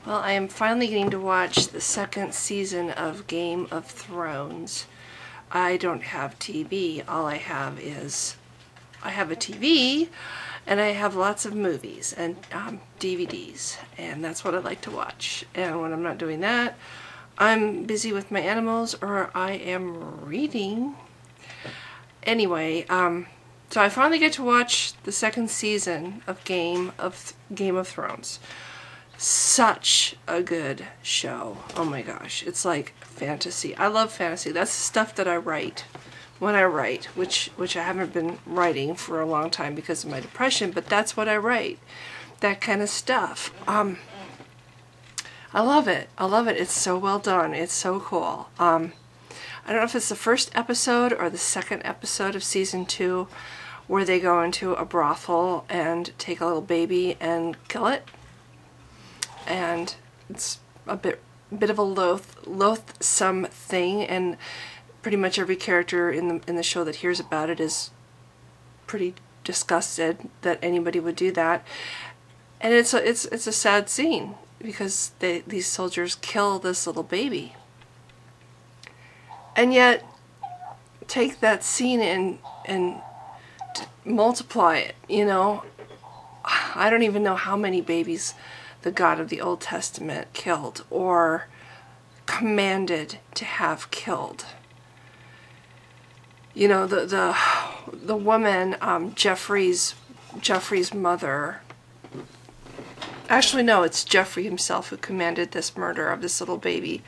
Well, I am finally getting to watch the second season of Game of Thrones. I don't have TV. All I have is, I have a TV and I have lots of movies and DVDs, and that's what I like to watch. And when I'm not doing that, I'm busy with my animals or I am reading. Anyway, so I finally get to watch the second season of Game of Thrones. Such a good show. Oh my gosh, it's like fantasy. I love fantasy. That's the stuff that I write when I write, which I haven't been writing for a long time because of my depression, but that's what I write. That kind of stuff. I love it. I love it. It's so well done. It's so cool. I don't know if it's the first episode or the second episode of season 2 where they go into a brothel and take a little baby and kill it. And it's a bit of a loathsome thing, and pretty much every character in the show that hears about it is pretty disgusted that anybody would do that. And it's a sad scene because these soldiers kill this little baby. And yet, take that scene and multiply it, you know. I don't even know how many babies the God of the Old Testament killed or commanded to have killed. You know, the woman, Jeffrey's mother. Actually, no, it's Jeffrey himself who commanded this murder of this little baby.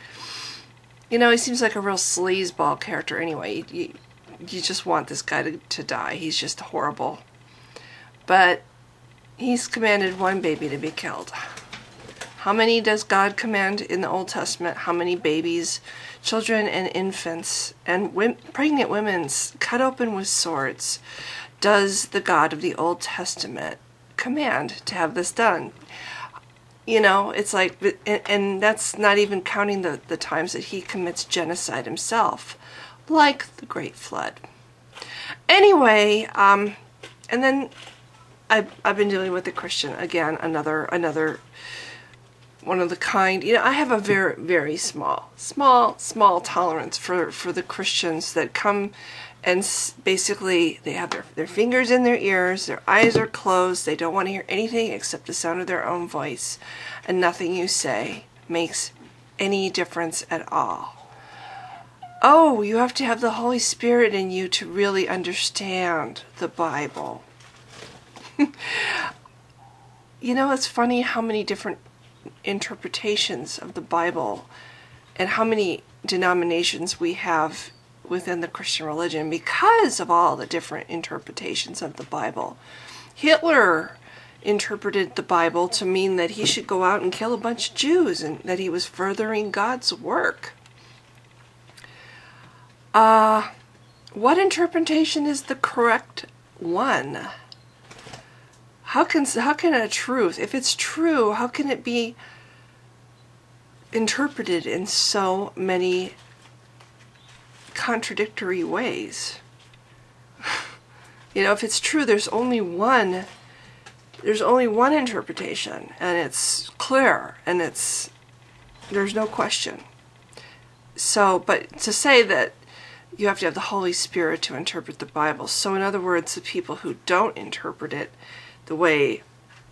You know, he seems like a real sleazeball character anyway. You just want this guy to die. He's just horrible. But he's commanded one baby to be killed. How many does God command in the Old Testament? How many babies, children and infants, and pregnant women cut open with swords does the God of the Old Testament command to have this done? You know, it's like, and that's not even counting the times that he commits genocide himself, like the Great Flood. Anyway, and then I've been dealing with a Christian again, another one of the kind. You know, I have a very, very small tolerance for the Christians that come and basically they have their fingers in their ears, their eyes are closed, they don't want to hear anything except the sound of their own voice, and nothing you say makes any difference at all. Oh, you have to have the Holy Spirit in you to really understand the Bible. You know, it's funny how many different interpretations of the Bible and how many denominations we have within the Christian religion because of all the different interpretations of the Bible. Hitler interpreted the Bible to mean that he should go out and kill a bunch of Jews and that he was furthering God's work. What interpretation is the correct one? How can a truth, if it's true, how can it be interpreted in so many contradictory ways? You know, if it's true, there's only one interpretation, and it's clear, and there's no question. So, but to say that you have to have the Holy Spirit to interpret the Bible, so in other words, the people who don't interpret it the way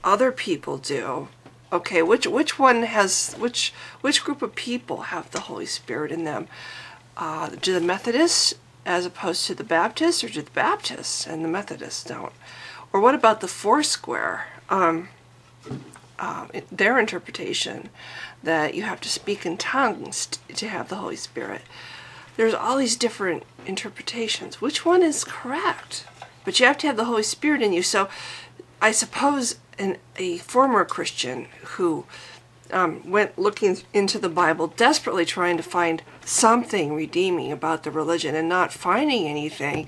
other people do, okay, which one has, which group of people have the Holy Spirit in them? Do the Methodists as opposed to the Baptists, or do the Baptists and the Methodists don't? Or what about the Foursquare? Their interpretation that you have to speak in tongues to have the Holy Spirit. There's all these different interpretations. Which one is correct? But you have to have the Holy Spirit in you. So I suppose a former Christian who went looking into the Bible, desperately trying to find something redeeming about the religion and not finding anything,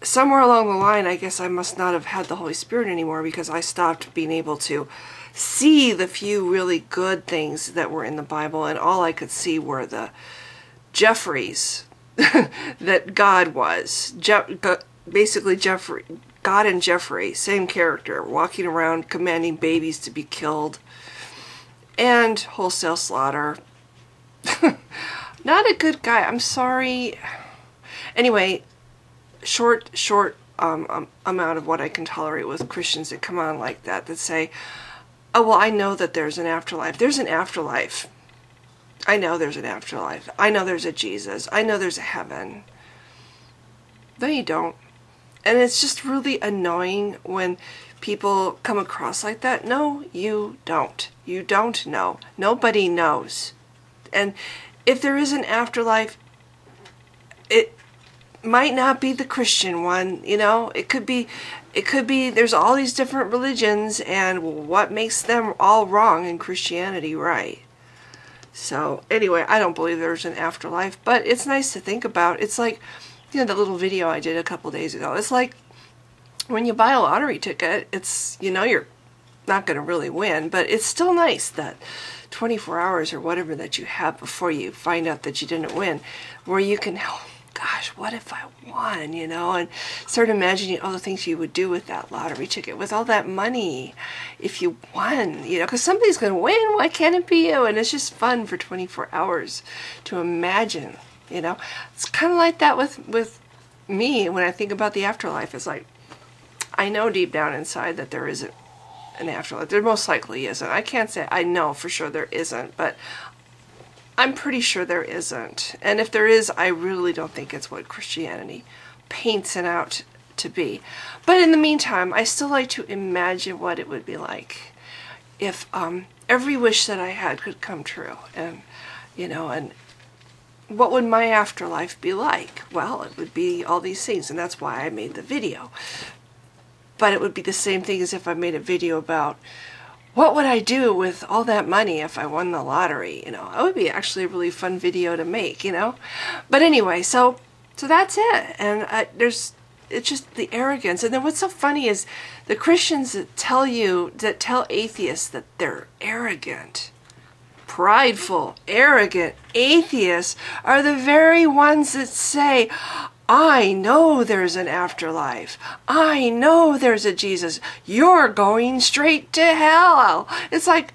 somewhere along the line, I guess I must not have had the Holy Spirit anymore because I stopped being able to see the few really good things that were in the Bible, and all I could see were the Jeffreys that God was. Basically, God and Jeffrey, same character, walking around commanding babies to be killed. and wholesale slaughter. Not a good guy. I'm sorry. Anyway, short amount of what I can tolerate with Christians that come on like that say, oh, well, I know that there's an afterlife. There's an afterlife. I know there's an afterlife. I know there's a Jesus. I know there's a heaven. No, you don't. And it's just really annoying when people come across like that. No, you don't. You don't know. Nobody knows. And if there is an afterlife, it might not be the Christian one, you know. It could be, there's all these different religions, and what makes them all wrong and Christianity right? So anyway, I don't believe there's an afterlife, but it's nice to think about. It's like, you know, the little video I did a couple days ago. It's like when you buy a lottery ticket, it's, you know, you're not going to really win, but it's still nice that 24 hours or whatever that you have before you find out that you didn't win, where you can, oh, gosh, what if I won, you know, and start imagining all the things you would do with that lottery ticket, with all that money, if you won, you know, because somebody's going to win. Why can't it be you? And it's just fun for 24 hours to imagine, you know. It's kind of like that with me when I think about the afterlife. It's like, I know deep down inside that there isn't an afterlife. There most likely isn't. I can't say I know for sure there isn't, but I'm pretty sure there isn't. And if there is, I really don't think it's what Christianity paints it out to be. But in the meantime, I still like to imagine what it would be like if every wish that I had could come true. And, you know, and what would my afterlife be like? Well, it would be all these things, and that's why I made the video. But it would be the same thing as if I made a video about what would I do with all that money if I won the lottery, you know. It would be actually a really fun video to make, you know. But anyway, so that's it. And it's just the arrogance. And then what's so funny is the Christians that tell atheists that they're arrogant, prideful, arrogant atheists are the very ones that say, I know there's an afterlife. I know there's a Jesus. You're going straight to hell. It's like,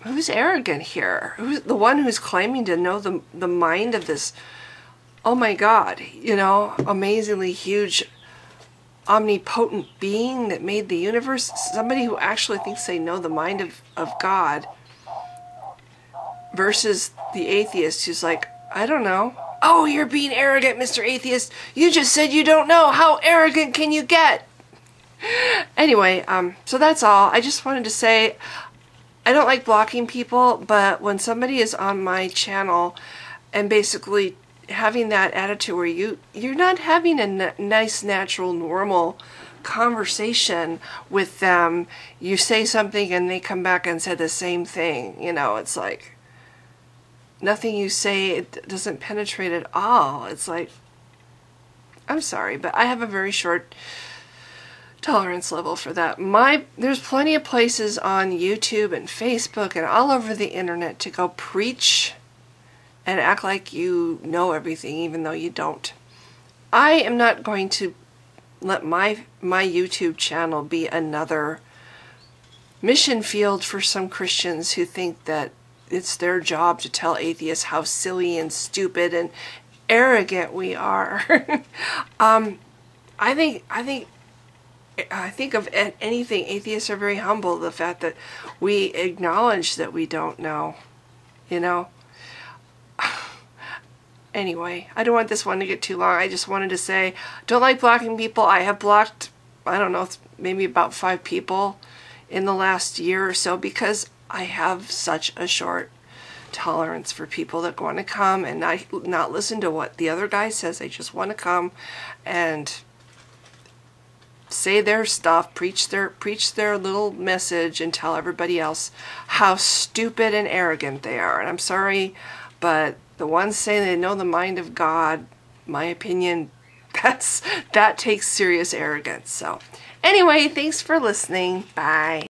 who's arrogant here? Who's the one who's claiming to know the mind of this, oh my God, you know, amazingly huge, omnipotent being that made the universe? Somebody who actually thinks they know the mind of God, versus the atheist who's like, I don't know. Oh, you're being arrogant, Mr. Atheist. You just said you don't know. How arrogant can you get? Anyway, so that's all. I just wanted to say, I don't like blocking people, but when somebody is on my channel and basically having that attitude where you're not having a nice, natural, normal conversation with them, you say something and they come back and say the same thing, you know, it's like, nothing you say, it doesn't penetrate at all. It's like, I'm sorry, but I have a very short tolerance level for that. There's plenty of places on YouTube and Facebook and all over the internet to go preach and act like you know everything, even though you don't. I am not going to let my YouTube channel be another mission field for some Christians who think that it's their job to tell atheists how silly and stupid and arrogant we are. I think of anything, atheists are very humble. The fact that we acknowledge that we don't know, you know. Anyway, I don't want this one to get too long. I just wanted to say, don't like blocking people. I have blocked, I don't know, maybe about 5 people in the last year or so because I have such a short tolerance for people that want to come and not listen to what the other guy says. They just want to come and say their stuff, preach their little message, and tell everybody else how stupid and arrogant they are. And I'm sorry, but the ones saying they know the mind of God, my opinion, that takes serious arrogance. So anyway, thanks for listening. Bye.